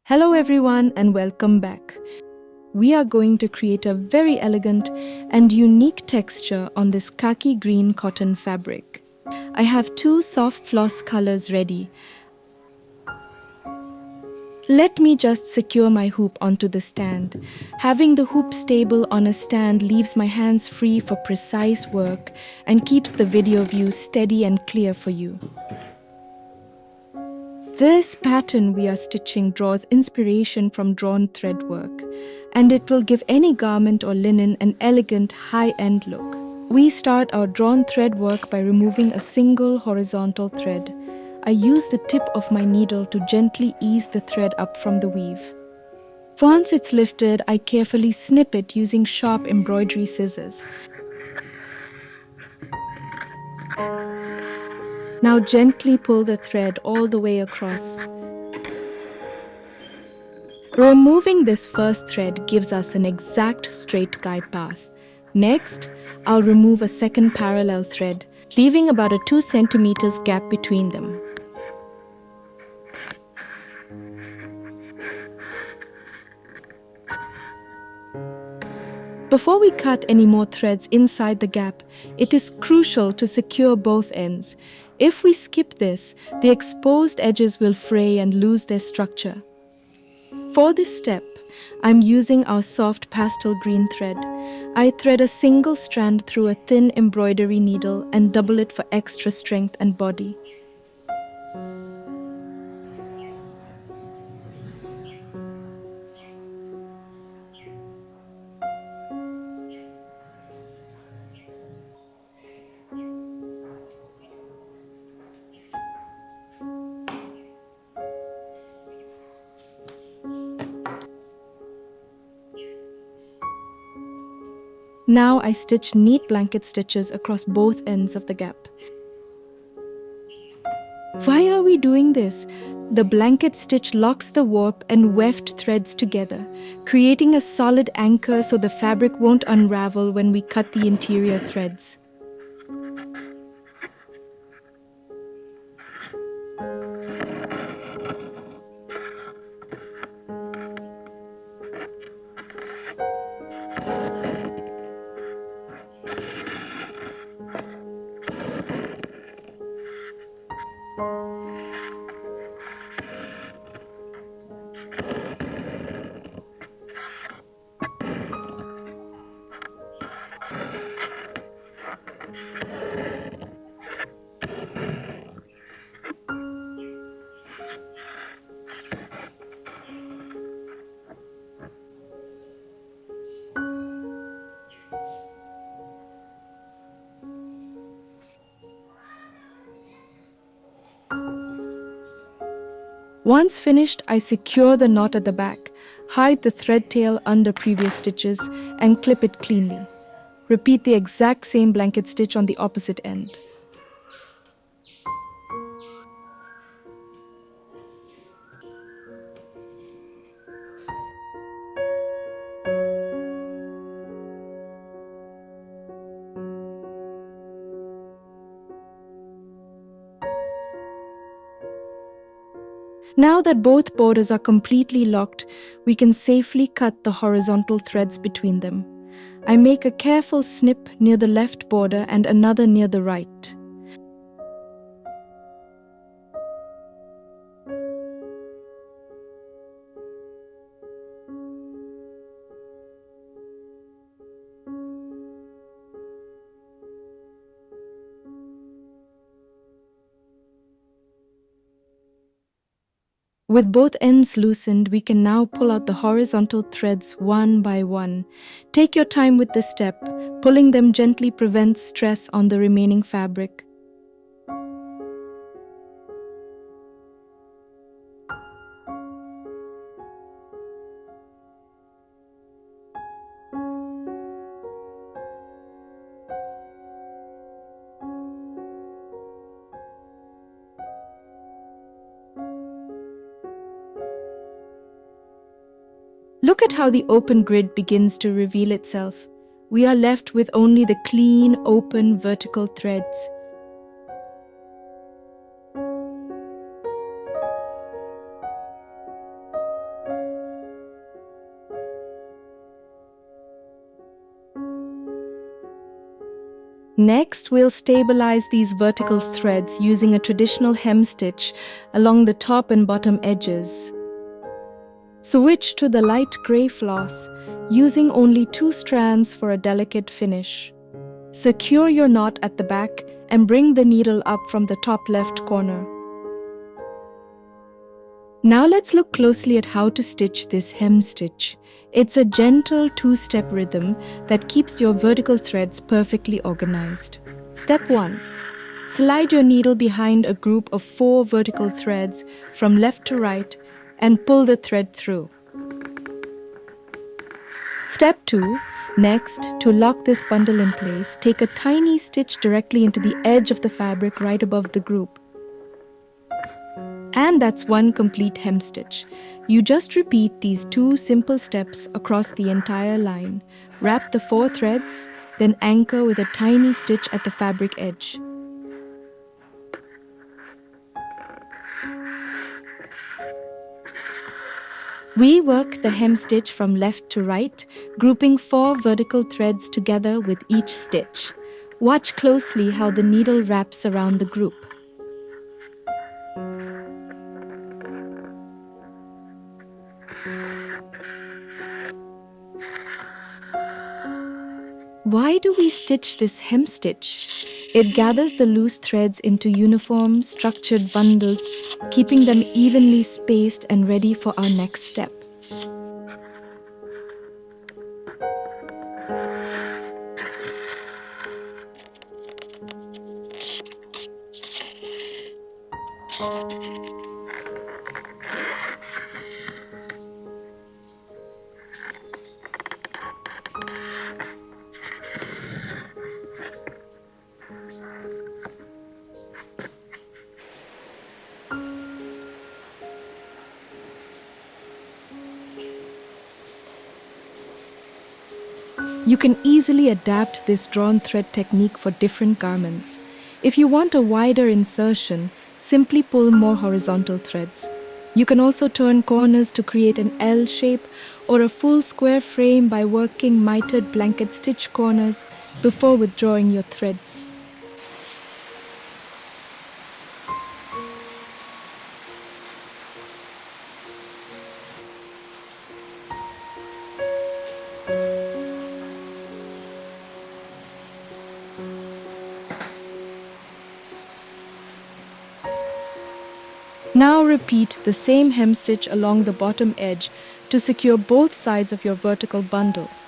Hello everyone and welcome back. We are going to create a very elegant and unique texture on this khaki green cotton fabric. I have two soft floss colors ready. Let me just secure my hoop onto the stand. Having the hoop stable on a stand leaves my hands free for precise work and keeps the video view steady and clear for you. This pattern we are stitching draws inspiration from drawn thread work, and it will give any garment or linen an elegant, high-end look. We start our drawn thread work by removing a single horizontal thread. I use the tip of my needle to gently ease the thread up from the weave. Once it's lifted, I carefully snip it using sharp embroidery scissors. Now gently pull the thread all the way across. Removing this first thread gives us an exact straight guide path. Next, I'll remove a second parallel thread, leaving about a 2 centimeters gap between them. Before we cut any more threads inside the gap, it is crucial to secure both ends. If we skip this, the exposed edges will fray and lose their structure. For this step, I'm using our soft pastel green thread. I thread a single strand through a thin embroidery needle and double it for extra strength and body. Now I stitch neat blanket stitches across both ends of the gap. Why are we doing this? The blanket stitch locks the warp and weft threads together, creating a solid anchor so the fabric won't unravel when we cut the interior threads. Once finished, I secure the knot at the back, hide the thread tail under previous stitches, and clip it cleanly. Repeat the exact same blanket stitch on the opposite end. Now that both borders are completely locked, we can safely cut the horizontal threads between them. I make a careful snip near the left border and another near the right. With both ends loosened, we can now pull out the horizontal threads one by one. Take your time with this step. Pulling them gently prevents stress on the remaining fabric. Look at how the open grid begins to reveal itself. We are left with only the clean, open, vertical threads. Next, we'll stabilize these vertical threads using a traditional hem stitch along the top and bottom edges. Switch to the light gray floss, using only 2 strands for a delicate finish. Secure your knot at the back and bring the needle up from the top left corner. Now let's look closely at how to stitch this hem stitch. It's a gentle 2-step rhythm that keeps your vertical threads perfectly organized. Step 1. Slide your needle behind a group of 4 vertical threads from left to right and pull the thread through. Step 2. Next, to lock this bundle in place, take a tiny stitch directly into the edge of the fabric right above the group. And that's one complete hem stitch. You just repeat these 2 simple steps across the entire line. Wrap the 4 threads, then anchor with a tiny stitch at the fabric edge. We work the hem stitch from left to right, grouping 4 vertical threads together with each stitch. Watch closely how the needle wraps around the group. Why do we stitch this hem stitch? It gathers the loose threads into uniform, structured bundles, keeping them evenly spaced and ready for our next step. You can easily adapt this drawn thread technique for different garments. If you want a wider insertion, simply pull more horizontal threads. You can also turn corners to create an L shape or a full square frame by working mitered blanket stitch corners before withdrawing your threads. Now repeat the same hem stitch along the bottom edge to secure both sides of your vertical bundles.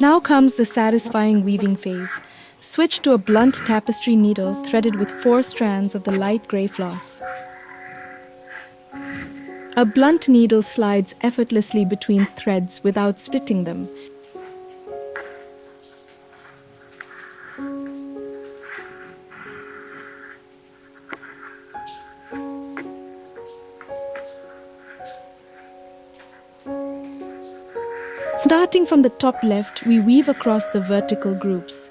Now comes the satisfying weaving phase. Switch to a blunt tapestry needle threaded with 4 strands of the light gray floss. A blunt needle slides effortlessly between threads without splitting them. Starting from the top left, we weave across the vertical groups.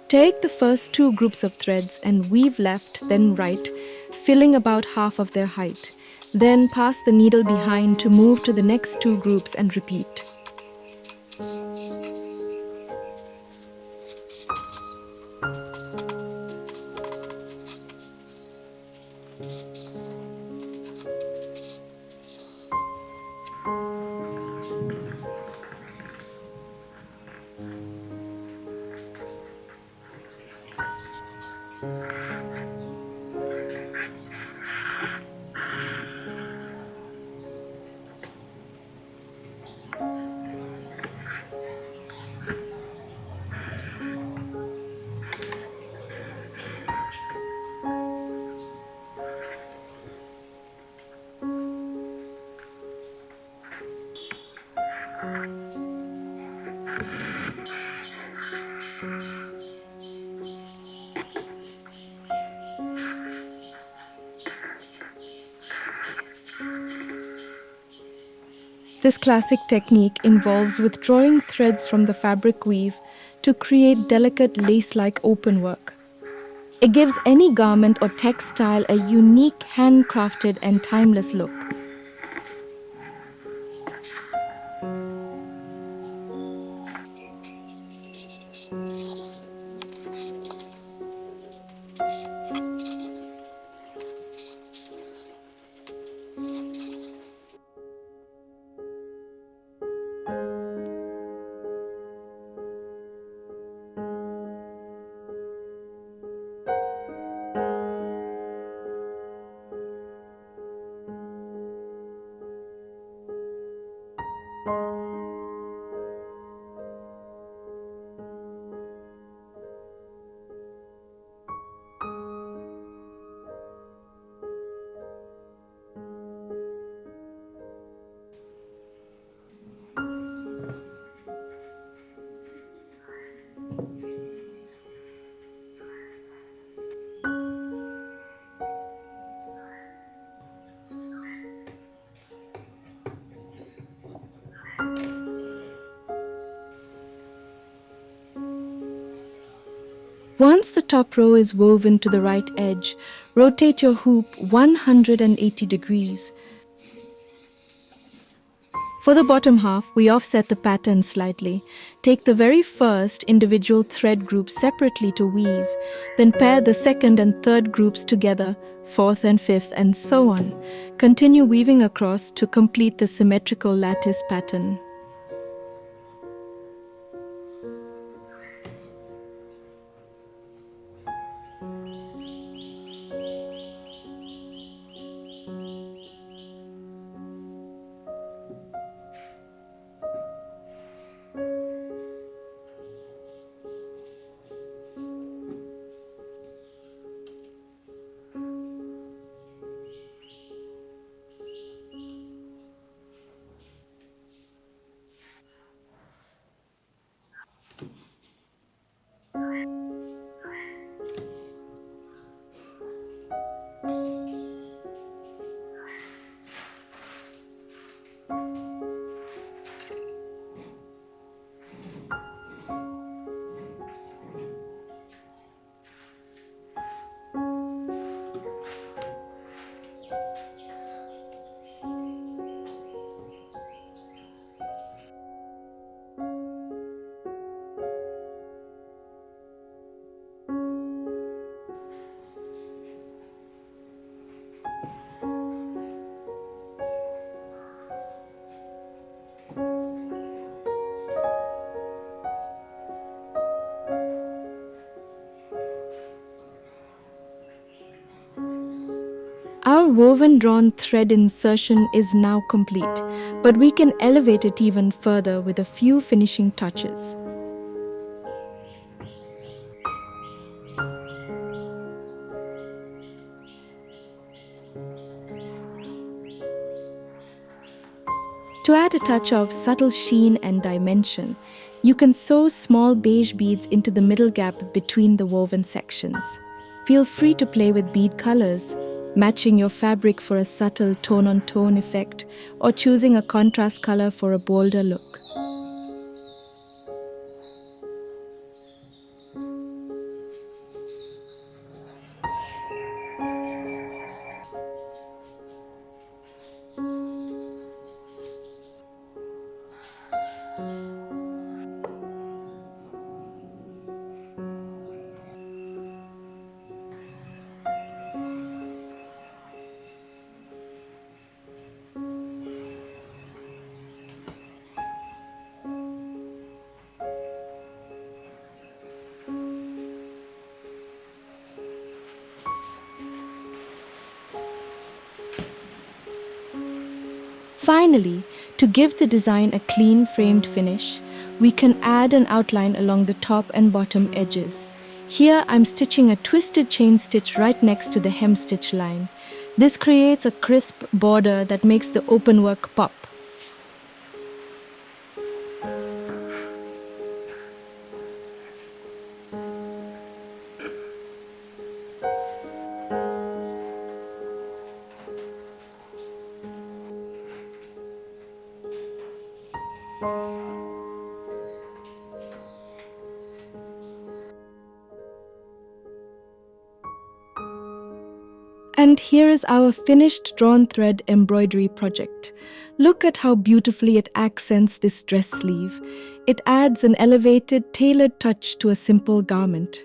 Take the first 2 groups of threads and weave left, then right, filling about half of their height. Then pass the needle behind to move to the next 2 groups and repeat. This classic technique involves withdrawing threads from the fabric weave to create delicate lace-like openwork. It gives any garment or textile a unique, handcrafted and timeless look. Once the top row is woven to the right edge, rotate your hoop 180 degrees. For the bottom half, we offset the pattern slightly. Take the very first individual thread group separately to weave, then pair the second and third groups together, fourth and fifth, and so on. Continue weaving across to complete the symmetrical lattice pattern. Our woven drawn thread insertion is now complete, but we can elevate it even further with a few finishing touches. To add a touch of subtle sheen and dimension, you can sew small beige beads into the middle gap between the woven sections. Feel free to play with bead colors, matching your fabric for a subtle tone-on-tone effect, or choosing a contrast color for a bolder look. Finally, to give the design a clean framed finish, we can add an outline along the top and bottom edges. Here I'm stitching a twisted chain stitch right next to the hem stitch line. This creates a crisp border that makes the openwork pop. And here is our finished drawn thread embroidery project. Look at how beautifully it accents this dress sleeve. It adds an elevated, tailored touch to a simple garment.